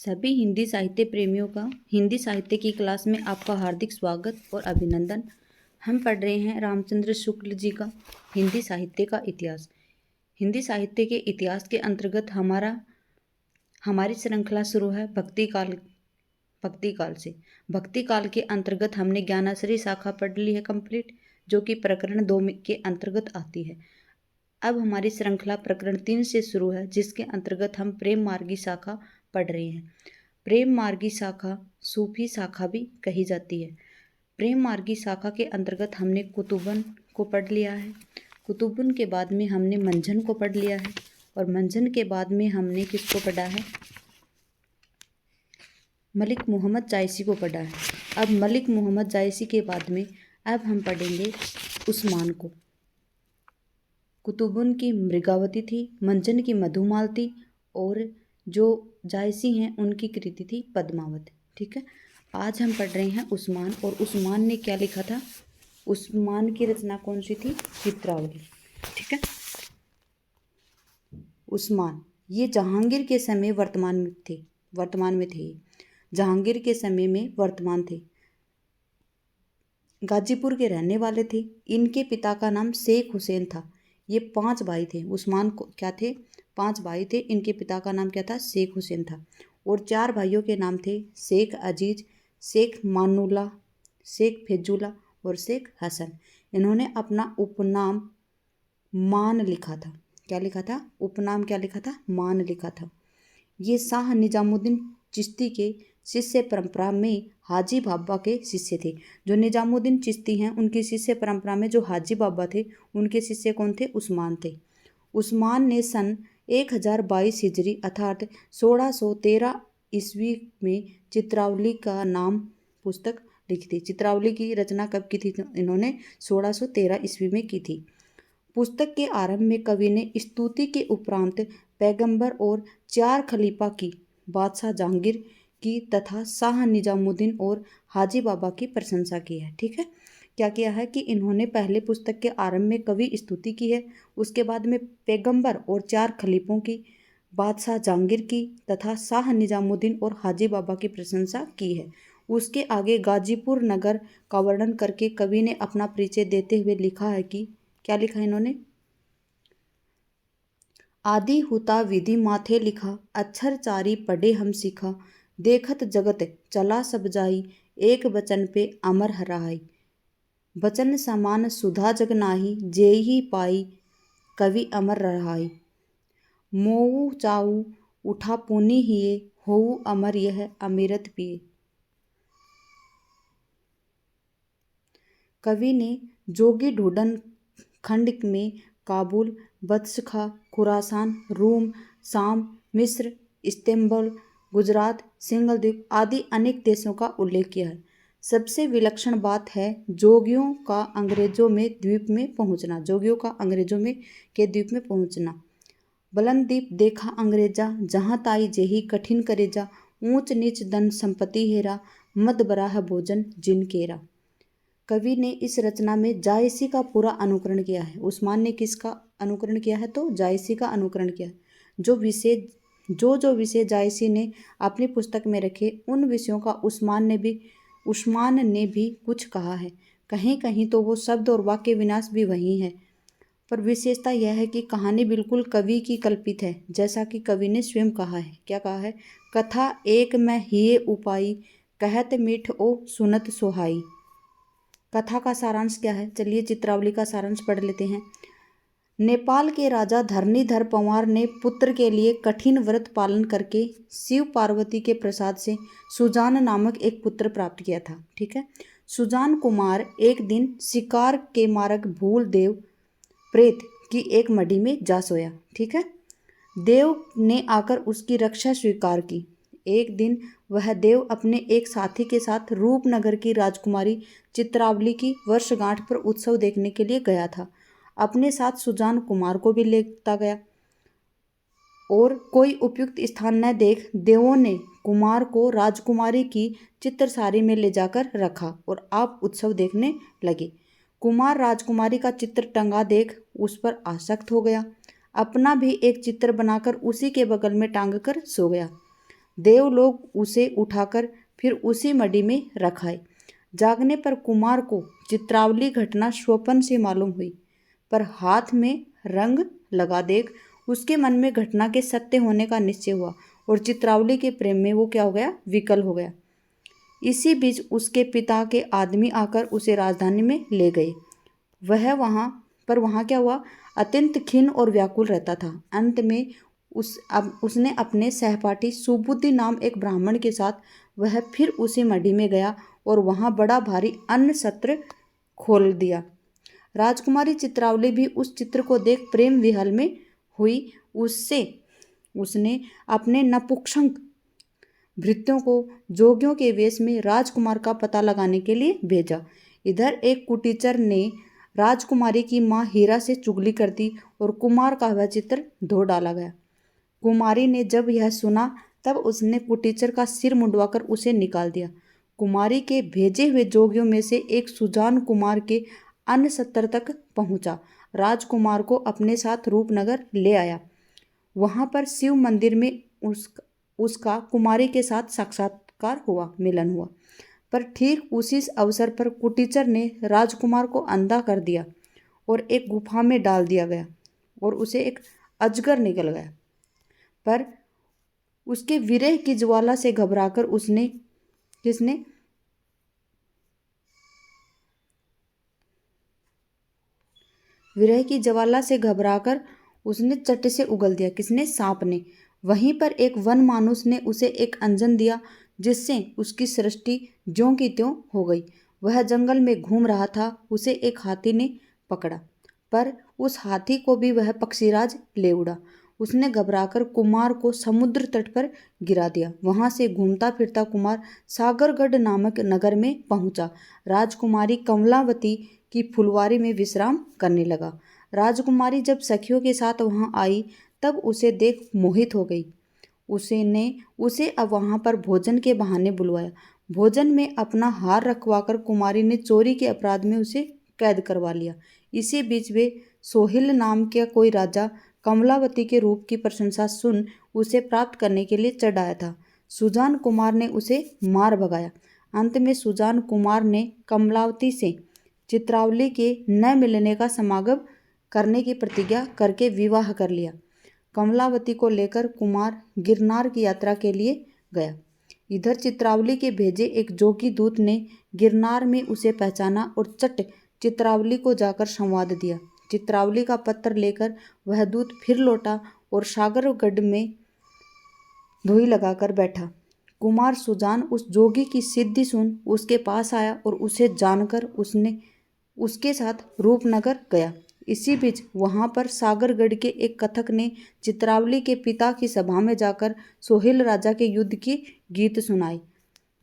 सभी हिंदी साहित्य प्रेमियों का हिंदी साहित्य की क्लास में आपका हार्दिक स्वागत और अभिनंदन। हम पढ़ रहे हैं रामचंद्र शुक्ल जी का हिंदी साहित्य का इतिहास। हिंदी साहित्य के इतिहास के अंतर्गत हमारी श्रृंखला शुरू है भक्ति काल से। भक्ति काल के अंतर्गत हमने ज्ञानाश्रय शाखा पढ़ ली है कंप्लीट, जो कि प्रकरण 2 के अंतर्गत आती है। अब हमारी श्रृंखला प्रकरण 3 से शुरू है, जिसके अंतर्गत हम प्रेम मार्गी शाखा पढ़ रहे हैं। प्रेम मार्गी शाखा सूफी शाखा भी कही जाती है। प्रेम मार्गी शाखा के अंतर्गत हमने कुतुबन को पढ़ लिया है। कुतुबन के बाद में हमने मंझन को पढ़ लिया है, और मंझन के बाद में हमने किसको पढ़ा है? मलिक मोहम्मद जायसी को पढ़ा है। अब मलिक मोहम्मद जायसी के बाद में अब हम पढ़ेंगे उस्मान को। कुतुबन की मृगावती थी, मंझन की मधुमाल थी, और जो जायसी हैं उनकी कृति थी पद्मावत। ठीक है, आज हम पढ़ रहे हैं उस्मान। और उस्मान ने क्या लिखा था? उस्मान की रचना कौन सी थी? चित्रावली। ठीक है, उस्मान ये जहांगीर के समय वर्तमान में थे। जहांगीर के समय में वर्तमान थे। गाजीपुर के रहने वाले थे। इनके पिता का नाम शेख हुसैन था। ये 5 भाई थे। उस्मान को क्या थे? 5 भाई थे। इनके पिता का नाम क्या था? शेख हुसैन था। और 4 भाइयों के नाम थे शेख अजीज, शेख मानुल्लाह, शेख फेजुल्लाह और शेख हसन। इन्होंने अपना उपनाम मान लिखा था। क्या लिखा था? उपनाम क्या लिखा था? मान लिखा था। ये शाह निजामुद्दीन चिश्ती के शिष्य परंपरा में हाजी बाबा के शिष्य थे। जो निजामुद्दीन चिश्ती हैं उनकी शिष्य परंपरा में जो हाजी बाबा थे उनके शिष्य कौन थे? उस्मान थे। उस्मान ने सन 1022 हिजरी अर्थात 1613 ईस्वी में चित्रावली का नाम पुस्तक लिखी थी। चित्रावली की रचना कब की थी? इन्होंने 1613 ईस्वी में की थी। पुस्तक के आरंभ में कवि ने स्तुति के उपरांत पैगंबर और 4 खलीफा की, बादशाह जहांगीर की तथा शाह निजामुद्दीन और हाजी बाबा की प्रशंसा की है। ठीक है, क्या किया है कि इन्होंने पहले पुस्तक के आरंभ में कवि स्तुति की है, उसके बाद में पैगंबर और 4 खलीफों की, बादशाह जहांगीर की तथा शाह निजामुद्दीन और हाजी बाबा की प्रशंसा की है। उसके आगे गाजीपुर नगर का वर्णन करके कवि ने अपना परिचय देते हुए लिखा है कि क्या लिखा है इन्होंने? आदि हुता विधि माथे लिखा, अक्षर चारी पढ़े हम सीखा, देखत जगत चला सब जाई, एक बचन पे अमर हराई, बचन समान सुधा जग नाही, जेहि पाई कवि अमर रहाई, मोऊ चाऊ उठा पुनि हिये, होऊ अमर यह अमृत पिए। कवि ने जोगी ढूंढन खंड में काबुल, बदख्शां, खुरासान, रूम, शाम, मिस्र, इस्तांबुल, गुजरात, सिंघल द्वीप आदि अनेक देशों का उल्लेख किया है। सबसे विलक्षण बात है जोगियों का अंग्रेजों में द्वीप में पहुंचना। जोगियों का अंग्रेजों में के द्वीप में पहुंचना। बुलंद द्वीप देखा अंग्रेजा, जहाँ ताई जेही कठिन करेजा, ऊंच नीच धन संपत्ति हेरा, मद बराह भोजन जिन केरा। कवि ने इस रचना में जायसी का पूरा अनुकरण किया है। उस्मान ने किसका अनुकरण किया है? तो जायसी का अनुकरण किया है। जो विषय जायसी ने अपनी पुस्तक में रखे उन विषयों का उस्मान ने भी कुछ कहा है। कहीं कहीं तो वो शब्द और वाक्य विन्यास भी वही है, पर विशेषता यह है कि कहानी बिल्कुल कवि की कल्पित है, जैसा कि कवि ने स्वयं कहा है। क्या कहा है? कथा एक मैं हिये उपाई, कहत मीठ ओ सुनत सोहाई। कथा का सारांश क्या है? चलिए चित्रावली का सारांश पढ़ लेते हैं। नेपाल के राजा धरणीधर पंवार ने पुत्र के लिए कठिन व्रत पालन करके शिव पार्वती के प्रसाद से सुजान नामक एक पुत्र प्राप्त किया था। ठीक है, सुजान कुमार एक दिन शिकार के मार्ग भूल देव प्रेत की एक मढ़ी में जा सोया। ठीक है, देव ने आकर उसकी रक्षा स्वीकार की। एक दिन वह देव अपने एक साथी के साथ रूपनगर की राजकुमारी चित्रावली की वर्षगांठ पर उत्सव देखने के लिए गया था। अपने साथ सुजान कुमार को भी लेता गया, और कोई उपयुक्त स्थान न देख देवों ने कुमार को राजकुमारी की चित्रसारी में ले जाकर रखा और आप उत्सव देखने लगे। कुमार राजकुमारी का चित्र टंगा देख उस पर आसक्त हो गया। अपना भी एक चित्र बनाकर उसी के बगल में टांग कर सो गया। देवलोग उसे उठाकर फिर उसी मडी में रखाए। जागने पर कुमार को चित्रावली घटना स्वप्न से मालूम हुई, पर हाथ में रंग लगा देख उसके मन में घटना के सत्य होने का निश्चय हुआ और चित्रावली के प्रेम में वो क्या हो गया, विकल हो गया। इसी बीच उसके पिता के आदमी आकर उसे राजधानी में ले गए। वहाँ क्या हुआ, अत्यंत खिन्न और व्याकुल रहता था। अंत में उसने अपने सहपाठी सुबुद्धि नाम एक ब्राह्मण के साथ वह फिर उसी मढ़ी में गया और वहाँ बड़ा भारी अन्न सत्र खोल दिया। राजकुमारी चित्रावली भी उस चित्र को देख प्रेम विहल में हुई। उसने अपने नपुंसक भृत्यों को जोगियों के वेश में राजकुमार का पता लगाने के लिए भेजा। इधर एक कुटीचर ने राजकुमारी की माँ हीरा से चुगली कर दी और कुमार का वह चित्र धो डाला गया। कुमारी ने जब यह सुना तब उसने कुटीचर का सिर मुंडवाकर उसे निकाल दिया। कुमारी के भेजे हुए जोगियों में से एक सुजान कुमार के अन्न सत्र तक पहुंचा, राजकुमार को अपने साथ रूपनगर ले आया। वहां पर शिव मंदिर में उसका कुमारी के साथ साक्षात्कार हुआ, मिलन हुआ। पर ठीक उसी अवसर पर कुटीचर ने राजकुमार को अंधा कर दिया और एक गुफा में डाल दिया गया और उसे एक अजगर निकल गया। पर उसके विरह की ज्वाला से घबराकर उसने चट से उगल दिया। किसने? सांप ने। वहीं पर एक वन मानुस ने उसे एक अंजन दिया जिससे उसकी सृष्टि ज्यों की त्यों हो गई। वह जंगल में घूम रहा था, उसे एक हाथी ने पकड़ा, पर उस हाथी को भी वह पक्षीराज ले उड़ा। उसने घबराकर कुमार को समुद्र तट पर गिरा दिया। वहां से घूमता फिरता कुमार सागरगढ़ नामक नगर में पहुंचा। राजकुमारी कमलावती की फुलवारी में विश्राम करने लगा। राजकुमारी जब सखियों के साथ वहां आई तब उसे देख मोहित हो गई। उसे अब वहां पर भोजन के बहाने बुलवाया। भोजन में अपना हार रखवाकर कुमारी ने चोरी के अपराध में उसे कैद करवा लिया। इसी बीच वे सोहिल नाम का कोई राजा कमलावती के रूप की प्रशंसा सुन उसे प्राप्त करने के लिए चढ़ आया था। सुजान कुमार ने उसे मार भगाया। अंत में सुजान कुमार ने कमलावती से चित्रावली के न मिलने का समागम करने की प्रतिज्ञा करके विवाह कर लिया। कमलावती को लेकर कुमार गिरनार की यात्रा के लिए गया। इधर चित्रावली के भेजे एक जोगी दूत ने गिरनार में उसे पहचाना और चट चित्रावली को जाकर संवाद दिया। चित्रावली का पत्र लेकर वह दूत फिर लौटा और सागरगढ़ में धोई लगाकर बैठा। कुमार सुजान उस जोगी की सिद्धि सुन उसके पास आया और उसे जानकर उसके साथ रूपनगर गया। इसी बीच वहां पर सागरगढ़ के एक कथक ने चित्रावली के पिता की सभा में जाकर सोहिल राजा के युद्ध की गीत सुनाए,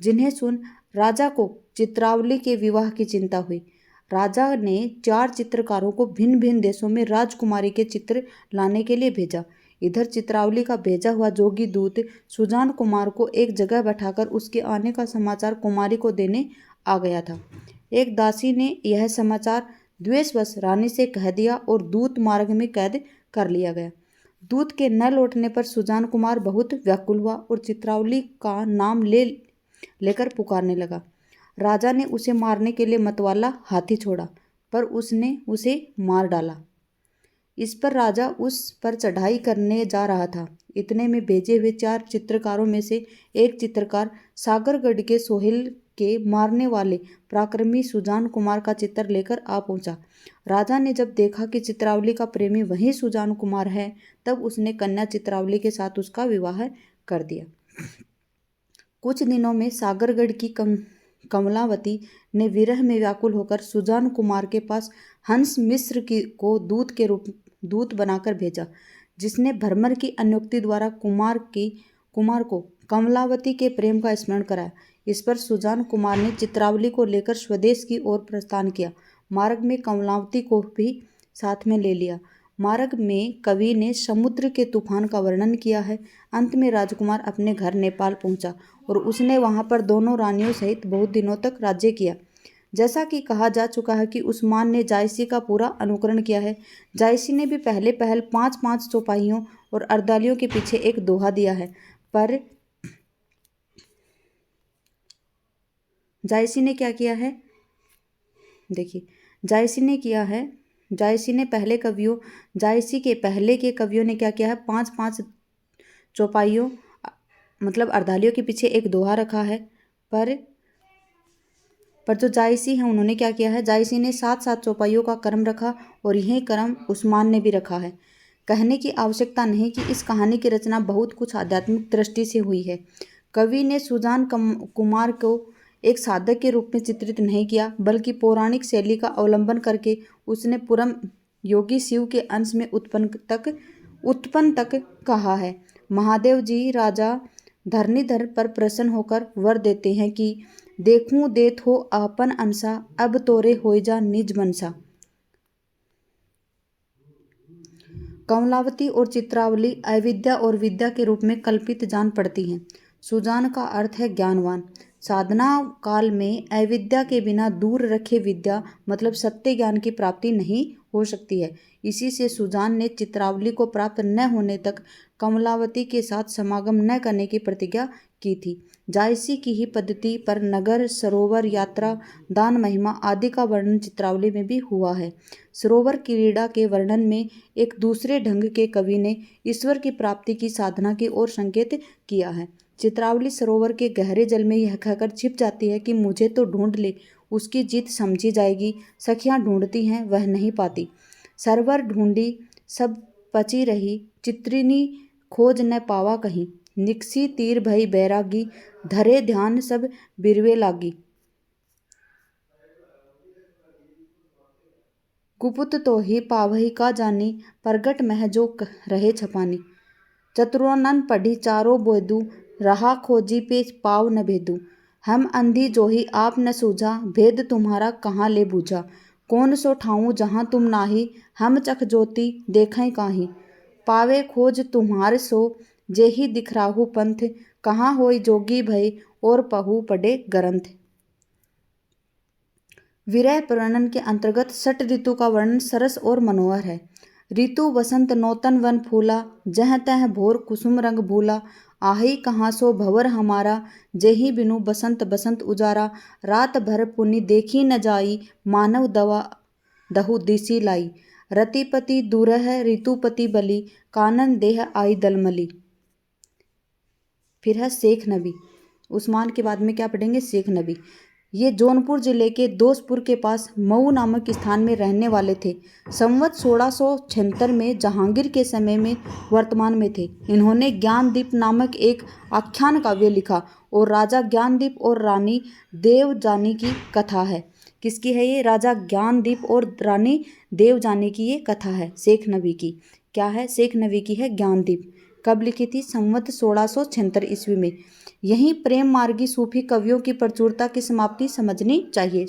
जिन्हें सुन राजा को चित्रावली के विवाह की चिंता हुई। राजा ने 4 चित्रकारों को भिन्न भिन्न देशों में राजकुमारी के चित्र लाने के लिए भेजा। इधर चित्रावली का भेजा हुआ जोगी दूत सुजान कुमार को एक जगह बैठाकर उसके आने का समाचार कुमारी को देने आ गया था। एक दासी ने यह समाचार द्वेषवश रानी से कह दिया और दूत मार्ग में कैद कर लिया गया। दूत के न लौटने पर सुजान कुमार बहुत व्याकुल हुआ और चित्रावली का नाम लेकर पुकारने लगा। राजा ने उसे मारने के लिए मतवाला हाथी छोड़ा, पर उसने उसे मार डाला। इस पर राजा उस पर चढ़ाई करने जा रहा था। इतने में भेजे हुए 4 चित्रकारों में से एक चित्रकार सागरगढ़ के सोहिल के मारने वाले पराक्रमी सुजान कुमार का चित्र लेकर आ पहुंचा। राजा ने जब देखा कि चित्रावली का प्रेमी वही सुजान कुमार है, तब उसने कन्या चित्रावली के साथ उसका विवाह कर दिया। कुछ दिनों में सागरगढ़ की कमलावती ने विरह में व्याकुल होकर सुजान कुमार के पास हंस मिश्र को दूत बनाकर भेजा, जिसने भ्रमर की अनुक्ति द्वारा कुमार को कमलावती के प्रेम का स्मरण कराया। इस पर सुजान कुमार ने चित्रावली को लेकर स्वदेश की ओर प्रस्थान किया। मार्ग में कमलावती को भी साथ में ले लिया। मार्ग में कवि ने समुद्र के तूफान का वर्णन किया है। अंत में राजकुमार अपने घर नेपाल पहुंचा और उसने वहां पर दोनों रानियों सहित बहुत दिनों तक राज्य किया। जैसा कि कहा जा चुका है कि उस्मान ने जायसी का पूरा अनुकरण किया है। जायसी ने भी पहल 5-5 सिपाहियों और अर्दालियों के पीछे एक दोहा दिया है, पर जायसी ने क्या किया है, देखिए जायसी के पहले के कवियों ने क्या किया है, 5-5 चौपाइयों मतलब अर्धालियों के पीछे एक दोहा रखा है। पर जो जायसी हैं उन्होंने क्या किया है, जायसी ने 7-7 चौपाइयों का क्रम रखा और यही क्रम उस्मान ने भी रखा है। कहने की आवश्यकता नहीं कि इस कहानी की रचना बहुत कुछ आध्यात्मिक दृष्टि से हुई है। कवि ने सुजान कुमार को एक साधक के रूप में चित्रित नहीं किया, बल्कि पौराणिक शैली का अवलंबन करके उसने पुरम योगी शिव के अंश में उत्पन्न तक कहा है। महादेव जी राजा धरणीधर पर प्रसन्न होकर वर देते हैं कि देखूं देत हो आपन अंसा, अब तोरे होई जा निज मनसा। कमलावती और चित्रावली अविद्या और विद्या के रूप में कल्पित जान पड़ती हैं। सुजान का अर्थ है ज्ञानवान। साधना काल में अविद्या के बिना दूर रखे विद्या मतलब सत्य ज्ञान की प्राप्ति नहीं हो सकती है। इसी से सुजान ने चित्रावली को प्राप्त न होने तक कमलावती के साथ समागम न करने की प्रतिज्ञा की थी। जायसी की ही पद्धति पर नगर, सरोवर, यात्रा, दान, महिमा आदि का वर्णन चित्रावली में भी हुआ है। सरोवर क्रीड़ा के वर्णन में एक दूसरे ढंग के कवि ने ईश्वर की प्राप्ति की साधना की ओर संकेत किया है। चित्रावली सरोवर के गहरे जल में यह कहकर छिप जाती है कि मुझे तो ढूंढ ले, उसकी जीत समझी जाएगी। सखियां ढूंढती हैं, वह नहीं पाती। सरवर ढूंढी, सब पची रही, चित्रिनी खोज न पावा कहीं। निकसी तीर भई बैरागी, धरे ध्यान सब बिरवे लागी। कुपुत तो ही पावही का जानी, प्रगट मह जो रहे छपानी। चतुरानन पढ़ी चारों बोधू, रहा खोजी पे पाव न भेदू। हम अंधी जोही आप न सूझा, भेद तुम्हारा कहाँ ले बूझा। कौन सो ठाऊं जहाँ तुम नाही, हम चख ज्योति देखें काहीं। पावे खोज तुम्हार सो, जेहि दिखराहु पंथ, कहाँ होई जोगी भय और पहु पढ़े ग्रंथ। विरह वर्णन के अंतर्गत षट ऋतु का वर्णन सरस और मनोहर है। ऋतु वसंत नौतन वन फूला, जह तह भोर कुसुम रंग भूला। आही कहाँ सो भंवर हमारा, जेहि बिनु बसंत बसंत उजारा। रात भर पुनि देखी न जाई, मानव दवा दहु दिसी लाई। रतिपति दुरह ऋतुपति बलि, कानन देह आई दलमली। फिर है शेख नबी। उस्मान के बाद में क्या पढ़ेंगे, शेख नबी। ये जौनपुर जिले के दोसपुर के पास मऊ नामक स्थान में रहने वाले थे। संवत 1676 में जहांगीर के समय में वर्तमान में थे। इन्होंने ज्ञानदीप नामक एक आख्यान काव्य लिखा और राजा ज्ञानदीप और रानी देवजानी की कथा है। किसकी है ये, राजा ज्ञानदीप और रानी देवजानी की ये कथा है शेख नबी की। क्या है, शेख नबी की है ज्ञानदीप। कब लिखी थी, संवत 1676 ईस्वी में। यहीं प्रेम मार्गी सूफी कवियों की प्रचुरता की समाप्ति समझनी चाहिए।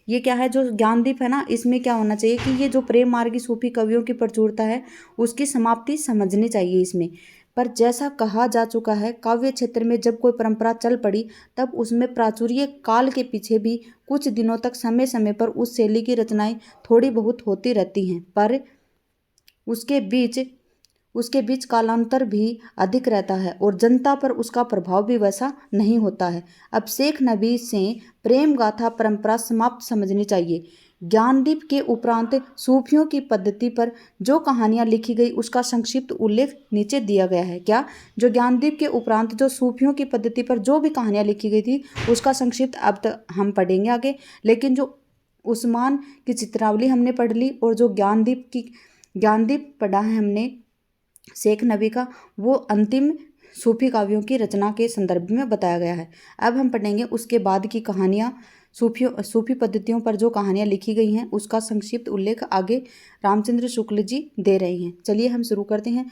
ये क्या है, जो ज्ञानदीप है ना, इसमें क्या होना चाहिए कि ये जो प्रेम मार्गी सूफी कवियों की प्रचुरता है उसकी समाप्ति समझनी चाहिए इसमें। पर जैसा कहा जा चुका है, काव्य क्षेत्र में जब कोई परंपरा चल पड़ी तब उसमें प्राचुर्य काल के पीछे भी कुछ दिनों तक समय समय पर उस शैली की रचनाएं थोड़ी बहुत होती रहती हैं, पर उसके बीच कालांतर भी अधिक रहता है और जनता पर उसका प्रभाव भी वैसा नहीं होता है। अब शेख नबी से प्रेम गाथा परंपरा समाप्त समझनी चाहिए। ज्ञानदीप के उपरांत सूफियों की पद्धति पर जो कहानियां लिखी गई उसका संक्षिप्त उल्लेख नीचे दिया गया है। क्या, जो ज्ञानदीप के उपरांत जो सूफियों की पद्धति पर जो भी कहानियां लिखी गई थी उसका संक्षिप्त अब तक हम पढ़ेंगे आगे। लेकिन जो उस्मान की चित्रावली हमने पढ़ ली और जो ज्ञानदीप पढ़ा है हमने शेख नबी का, वो अंतिम सूफी काव्यों की रचना के संदर्भ में बताया गया है। अब हम पढ़ेंगे उसके बाद की कहानियाँ। सूफी पद्धतियों पर जो कहानियाँ लिखी गई हैं उसका संक्षिप्त उल्लेख आगे रामचंद्र शुक्ल जी दे रहे हैं। चलिए हम शुरू करते हैं।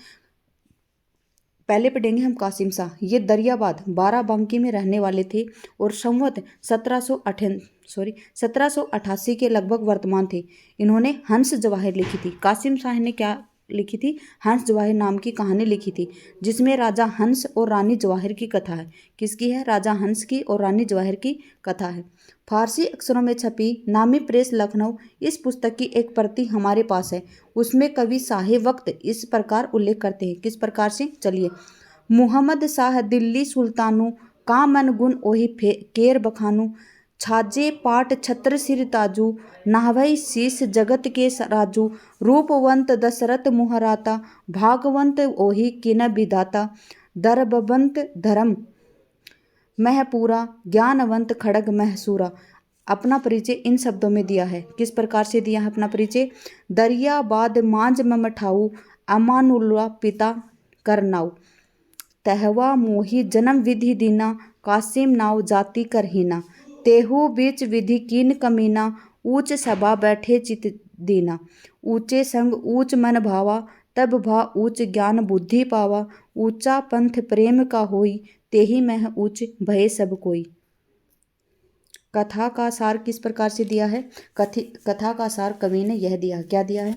पहले पढ़ेंगे हम कासिम शाह। ये दरियाबाद बाराबंकी में रहने वाले थे और संवत 1788 के लगभग वर्तमान थे। इन्होंने हंस जवाहिर लिखी थी। कासिम शाह ने क्या लिखी थी, हंस जवाहिर नाम की कहानी लिखी थी, जिसमें राजा हंस और रानी जवाहिर की कथा है। किसकी है, राजा हंस की और रानी जवाहिर की कथा है। फारसी अक्षरों में छपी नामी प्रेस लखनऊ इस पुस्तक की एक प्रति हमारे पास है। उसमें कवि शाहे वक्त इस प्रकार उल्लेख करते हैं। किस प्रकार से, चलिए। मुहम्मद शाह दिल्ली सुल्तानु, का मन गुण ओही केर बखानु। छाजे पाट छत्र सिर ताजू, नाहवई शीस जगत के राजू। रूपवंत दशरथ मुहराता, भागवंत ओहि किन विधाता। दर्बवंत धर्म महपूरा, ज्ञानवंत खड़ग महसूरा। अपना परिचय इन शब्दों में दिया है। किस प्रकार से दिया है अपना परिचय? दरियाबाद मांझ ममठाऊ, अमानुल्ला पिता करनाऊ। तहवा मोही जन्म विधि दीना, कासिम नाव जाति करहीना। तेहू बीच विधि कीन कमीना, ऊंच सभा बैठे चित दीना। ऊंचे संग ऊंच मन भावा, तब भा ऊंच ज्ञान बुद्धि पावा। ऊंचा पंथ प्रेम का होई, तेहि मह ऊंच भये सब कोई। कथा का सार किस प्रकार से दिया है? कथा का सार कवि ने यह दिया, क्या दिया है?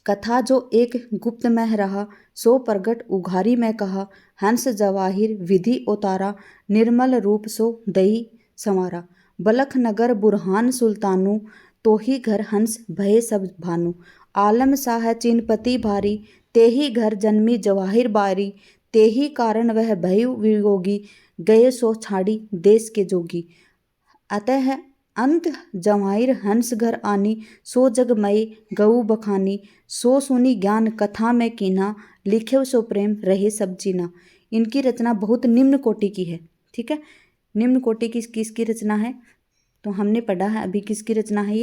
कथा जो एक गुप्त में रहा, सो प्रगट उघारी में कहा। हंस जवाहिर विधि उतारा, निर्मल रूप सो दही संवारा। बलख नगर बुरहान सुल्तानू, तो ही घर हंस भये सब भानु। आलम शाह चीनपति भारी, तेही घर जन्मी जवाहिर बारी। तेही कारण वह भयु वियोगी, गए सो छाड़ी देश के जोगी। अतः अंत जवाहिर हंस घर आनी, सो जगमय गऊ बखानी। सो सुनी ज्ञान कथा में कीन्हा, लिखे सो प्रेम रहे सब जीना। इनकी रचना बहुत निम्न कोटि की है। ठीक है, निम्न कोटि की किसकी रचना है? तो हमने पढ़ा है अभी किसकी रचना है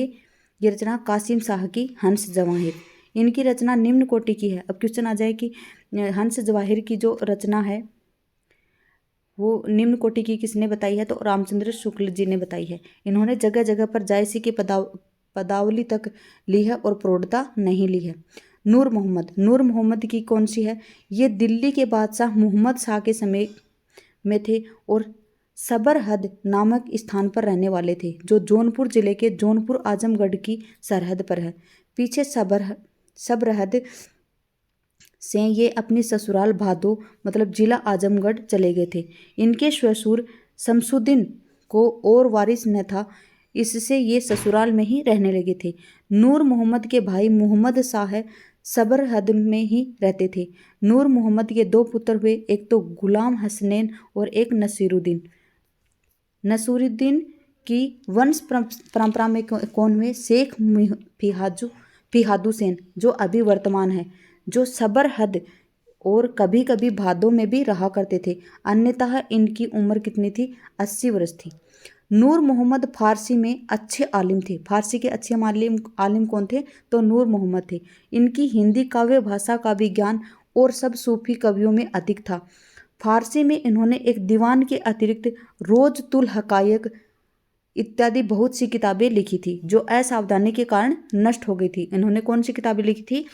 ये रचना कासिम शाह की हंस जवाहिर। इनकी रचना निम्न कोटि की है। अब क्वेश्चन आ जाए कि हंस जवाहिर की जो रचना है वो निम्न कोटि की किसने बताई है? तो रामचंद्र शुक्ल जी ने बताई है। इन्होंने जगह जगह पर जायसी की पदावली तक ली है और प्रौढ़ता नहीं ली है। नूर मोहम्मद की कौन सी है? ये दिल्ली के बादशाह मोहम्मद शाह के समय में थे और सबरहद नामक स्थान पर रहने वाले थे, जो जौनपुर जिले के जौनपुर आजमगढ़ की सरहद पर है। पीछे सबरहद से ये अपनी ससुराल भादो मतलब जिला आजमगढ़ चले गए थे। इनके ससुर शमसुद्दीन को और वारिस न था, इससे ये ससुराल में ही रहने लगे थे। नूर मोहम्मद के भाई मोहम्मद शाह सबरहद में ही रहते थे। नूर मोहम्मद के दो पुत्र हुए, एक तो गुलाम हसनैन और एक नसीरुद्दीन। नसीरुद्दीन की वंश परंपरा में कौन हुए? शेख फिहादू सेन, जो अभी वर्तमान है, जो सबरहद और कभी कभी भादों में भी रहा करते थे। अन्यतः इनकी उम्र कितनी थी? 80 वर्ष थी। नूर मोहम्मद फारसी में अच्छे आलिम थे। फारसी के अच्छे आलिम कौन थे? तो नूर मोहम्मद थे। इनकी हिंदी काव्य भाषा का भी ज्ञान और सब सूफी कवियों में अधिक था। फारसी में इन्होंने एक दीवान के अतिरिक्त रोज तुल हकायक इत्यादि बहुत सी किताबें लिखी थी, जो असावधानी के कारण नष्ट हो गई थी। इन्होंने कौन सी किताबें लिखी थी?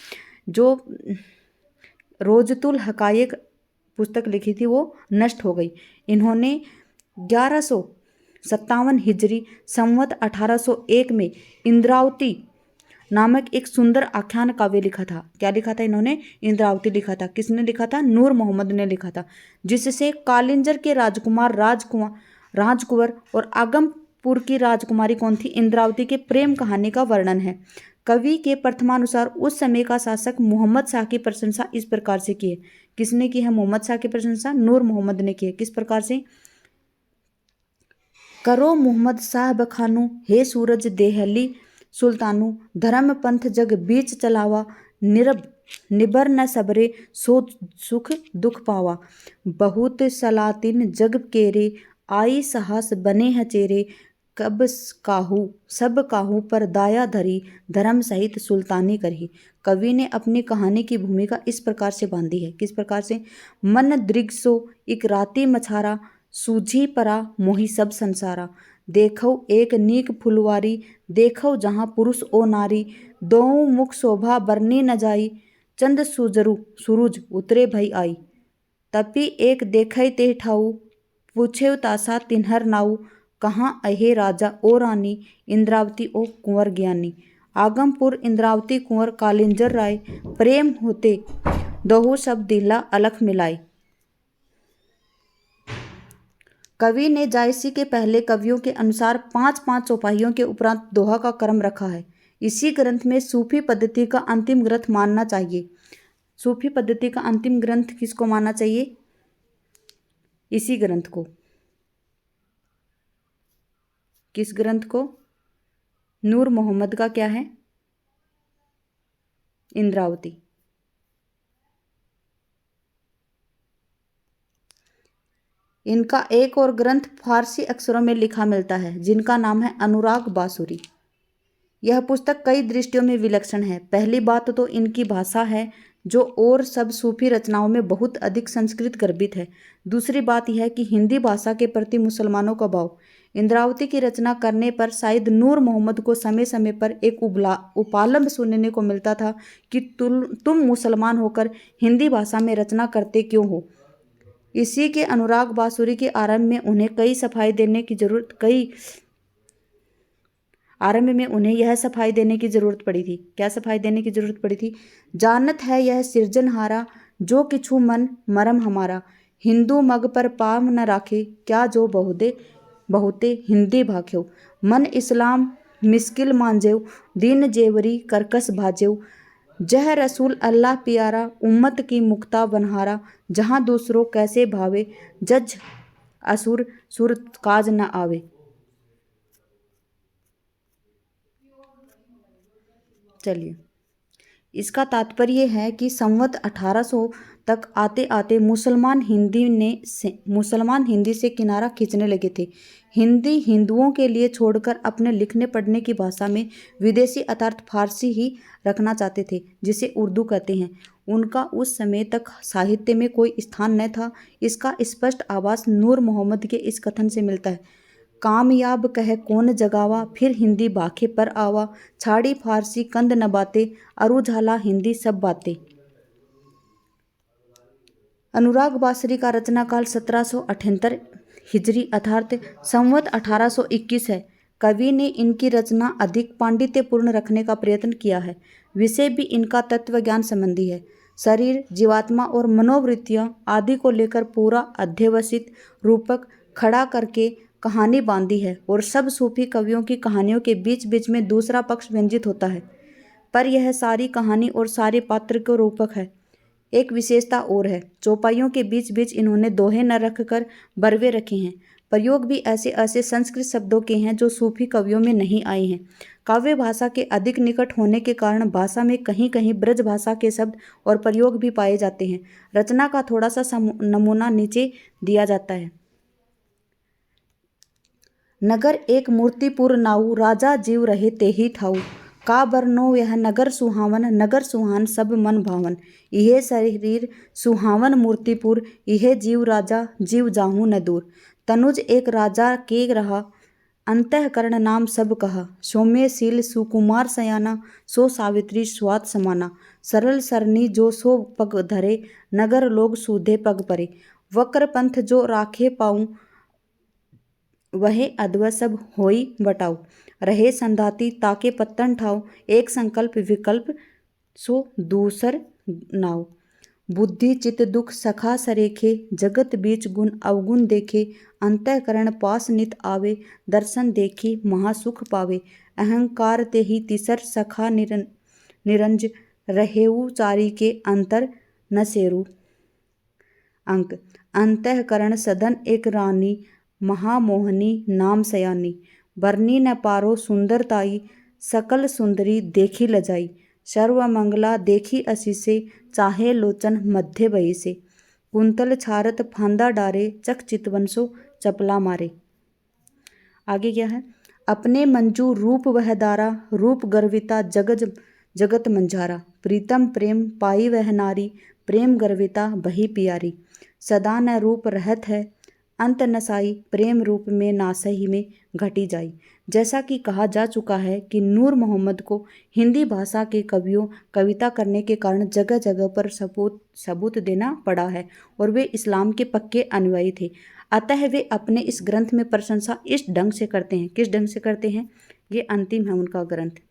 जो रोजतुल हकायक पुस्तक लिखी थी वो नष्ट हो गई। इन्होंने 1157 हिजरी संवत 1801 में इंद्रावती नामक एक सुंदर आख्यान काव्य लिखा था। क्या लिखा था इन्होंने? इंद्रावती लिखा था। किसने लिखा था? नूर मोहम्मद ने लिखा था। जिससे कालिंजर के राजकुंवर और आगमपुर की राजकुमारी कौन थी? इंद्रावती के प्रेम कहानी का वर्णन है। कवि के प्रथमानुसार उस समय का शासक मोहम्मद शाह की प्रशंसा इस प्रकार से की है। किसने की है मोहम्मद शाह की प्रशंसा? नूर मोहम्मद ने की है। किस प्रकार से? करो मोहम्मद शाह बखानू, हे सूरज देहली सुल्तानू। धर्म पंथ जग बीच चलावा, निबर न सबरे सो सुख दुख पावा। बहुत सलातिन जग केरे, आई साहस बने हैं चेरे। कब काहू सब काहू पर दाया धरी, धर्म सहित सुल्तानी करही। कवि ने अपनी कहानी की भूमिका इस प्रकार से बांधी है। किस प्रकार से? मन दृग्सो इक राती मछारा, सूझी परा मोहि सब संसारा। देखो एक नीक फुलवारी, देखो जहाँ पुरुष ओ नारी। दोऊ मुख शोभा बरनी न जाई, चंद सूरज उतरे भई आई। तपी एक देखै ते ठाऊ, पूछे तासा तिन्हर नाऊ। कहाँ अहे राजा ओ रानी, इंद्रावती ओ कुंवर ज्ञानी। आगमपुर इंद्रावती कुंवर कालिंजर राय, प्रेम होते दोहू सब दिला अलख मिलाई। कवि ने जायसी के पहले कवियों के अनुसार 5-5 चौपाइयों के उपरांत दोहा का क्रम रखा है। इसी ग्रंथ में सूफी पद्धति का अंतिम ग्रंथ मानना चाहिए। सूफी पद्धति का अंतिम ग्रंथ किसको मानना चाहिए? इसी ग्रंथ को। किस ग्रंथ को? नूर मोहम्मद का क्या है? इंद्रावती। इनका एक और ग्रंथ फारसी अक्षरों में लिखा मिलता है जिनका नाम है अनुराग बासुरी। यह पुस्तक कई दृष्टियों में विलक्षण है। पहली बात तो इनकी भाषा है जो और सब सूफी रचनाओं में बहुत अधिक संस्कृत गर्भित है। दूसरी बात यह है कि हिंदी भाषा के प्रति मुसलमानों का भाव। इंद्रावती की रचना करने पर शायद नूर मोहम्मद को समय समय पर एक उपालंब सुनने को मिलता था कि तुम मुसलमान होकर हिंदी भाषा में रचना करते क्यों हो। इसी के अनुराग बासुरी के आरंभ में उन्हें यह सफाई देने की जरूरत पड़ी थी। क्या सफाई देने की जरूरत पड़ी थी? जानत है यह सिरजनहारा जो किछु मन मरम हमारा, हिंदू मग पर पाम न राखे क्या जो बहुते हिंदी भाख्यो, मन इस्लाम मिस्किल मांजेव दीन जेवरी करकस भाजेव, जह रसूल अल्लाह प्यारा उम्मत की मुक्ता बनहारा, जहाँ दूसरों कैसे भावे जज असुर सुर काज न आवे। चलिए, इसका तात्पर्य है कि संवत 1800 तक आते आते मुसलमान हिंदी से किनारा खींचने लगे थे। हिंदी हिंदुओं के लिए छोड़कर अपने लिखने पढ़ने की भाषा में विदेशी अर्थात फारसी ही रखना चाहते थे, जिसे उर्दू कहते हैं। उनका उस समय तक साहित्य में कोई स्थान न था। इसका स्पष्ट आभास नूर मोहम्मद के इस कथन से मिलता है, कामयाब कह कौन जगावा फिर हिंदी बाखे पर आवा, छाड़ी फारसी कंद न बाते अरु झाला हिंदी सब बातें। अनुराग बासुरी का रचना काल 1778 हिजरी अर्थात संवत 1821 है। कवि ने इनकी रचना अधिक पांडित्यपूर्ण रखने का प्रयत्न किया है। विषय भी इनका तत्वज्ञान संबंधी है। शरीर, जीवात्मा और मनोवृत्तियां आदि को लेकर पूरा अध्यवसित रूपक खड़ा करके कहानी बांधी है और सब सूफी कवियों की कहानियों के बीच बीच में दूसरा पक्ष व्यंजित होता है, पर यह सारी कहानी और सारे पात्र को रूपक है। एक विशेषता और है, चौपाइयों के बीच बीच इन्होंने दोहे न रखकर बरवे रखे हैं। प्रयोग भी ऐसे ऐसे संस्कृत शब्दों के हैं जो सूफी कवियों में नहीं आए हैं। काव्य भाषा के अधिक निकट होने के कारण भाषा में कहीं कहीं ब्रज भाषा के शब्द और प्रयोग भी पाए जाते हैं। रचना का थोड़ा सा नमूना नीचे दिया जाता है। नगर एक मूर्तिपुर नाऊ, राजा जीव रहे तेही ठाऊ, का बरनो यह नगर सुहावन, नगर सुहान सब मन भावन, इहे शरीर सुहावन मूर्तिपुर, इहे जीव राजा जीव जाहू न दूर, तनुज एक राजा के रहा, अंतःकरण नाम सब कहा, सौम्यशील सुकुमार सयाना, सो सावित्री स्वात समाना, सरल सरनी जो सो पग धरे, नगर लोग सूधे पग परे, वक्र पंथ जो राखे पाऊँ, वह अद्भुत सब होई बटाऊ, रहे संधाती ताके पत्तन ठाव, एक संकल्प विकल्प सो दूसर नाव, बुद्धि चित दुख सखा सरेखे, जगत बीच गुण अवगुण देखे, अंतःकरण पास नित आवे, दर्शन देखी महासुख पावे, अहंकार ते ही तिसर सखा निरंज, रहेऊ चारी के अंतर न सेरू अंक, अंतःकरण सदन एक रानी, महामोहनी नाम सयानी, बरनी न पारो सुंदरताई, सकल सुंदरी देखी लजाई, सर्वमंगला देखी असी से, चाहे लोचन मध्य बही से, कुंतल छारत फांदा डारे, चक चितवंशो चपला मारे। आगे क्या है? अपने मंजू रूप वह दारा, रूप गर्विता जगत मंझारा, प्रीतम प्रेम पाई वह नारी, प्रेम गर्विता बही प्यारी, सदा न रूप रहत है अंत नसाई, प्रेम रूप में नासही में घटी जाई। जैसा कि कहा जा चुका है कि नूर मोहम्मद को हिंदी भाषा के कवियों कविता करने के कारण जगह जगह पर सबूत देना पड़ा है और वे इस्लाम के पक्के अनुयायी थे। अतः वे अपने इस ग्रंथ में प्रशंसा इस ढंग से करते हैं। किस ढंग से करते हैं? ये अंतिम है उनका ग्रंथ।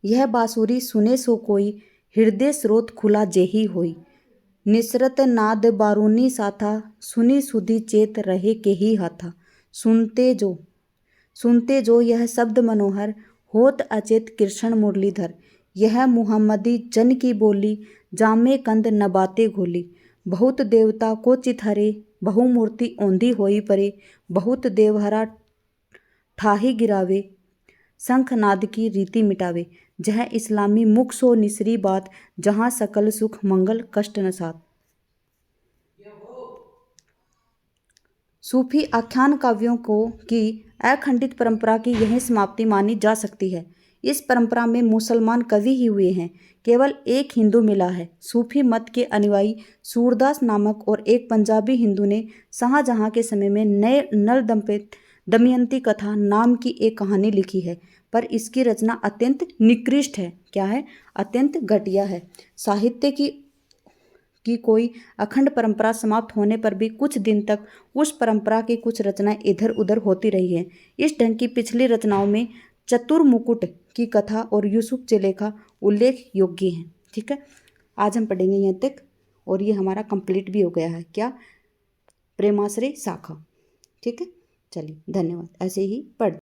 यह बांसुरी सुने सो कोई, हृदय स्रोत खुला जेही होई, निसरत नाद बारूनी साथा, सुनी सुधी चेत रहे के ही हाथा, सुनते जो यह शब्द मनोहर, होत अचेत कृष्ण मुरलीधर, यह मुहम्मदी जन की बोली, जामे कंद नबाते घोली, बहुत देवता को चिथरे, बहुमूर्ति औंधी होई परे, बहुत देवहरा ठाही गिरावे, शंखनाद की रीति मिटावे। जह इस्लामी मुख सो निसरी बात, जहाँ सकल सुख मंगल कष्ट न साथ। सूफी आख्यान काव्यों को की अखंडित परंपरा की यही समाप्ति मानी जा सकती है। इस परंपरा में मुसलमान कवि ही हुए हैं, केवल एक हिंदू मिला है। सूफी मत के अनुयायी सूरदास नामक और एक पंजाबी हिंदू ने शाहजहां के समय में नए नल दमयंती कथा नाम की एक कहानी लिखी है, पर इसकी रचना अत्यंत निकृष्ट है। क्या है? अत्यंत घटिया है। साहित्य की कोई अखंड परंपरा समाप्त होने पर भी कुछ दिन तक उस परंपरा की कुछ रचनाएं इधर उधर होती रही हैं। इस ढंग की पिछली रचनाओं में चतुर्मुकुट की कथा और यूसुफ ज़ुलेखा उल्लेख योग्य हैं। ठीक है, आज हम पढ़ेंगे यहाँ तक और ये हमारा कंप्लीट भी हो गया है। क्या? प्रेमाश्रय शाखा। ठीक है, चलिए धन्यवाद। ऐसे ही पढ़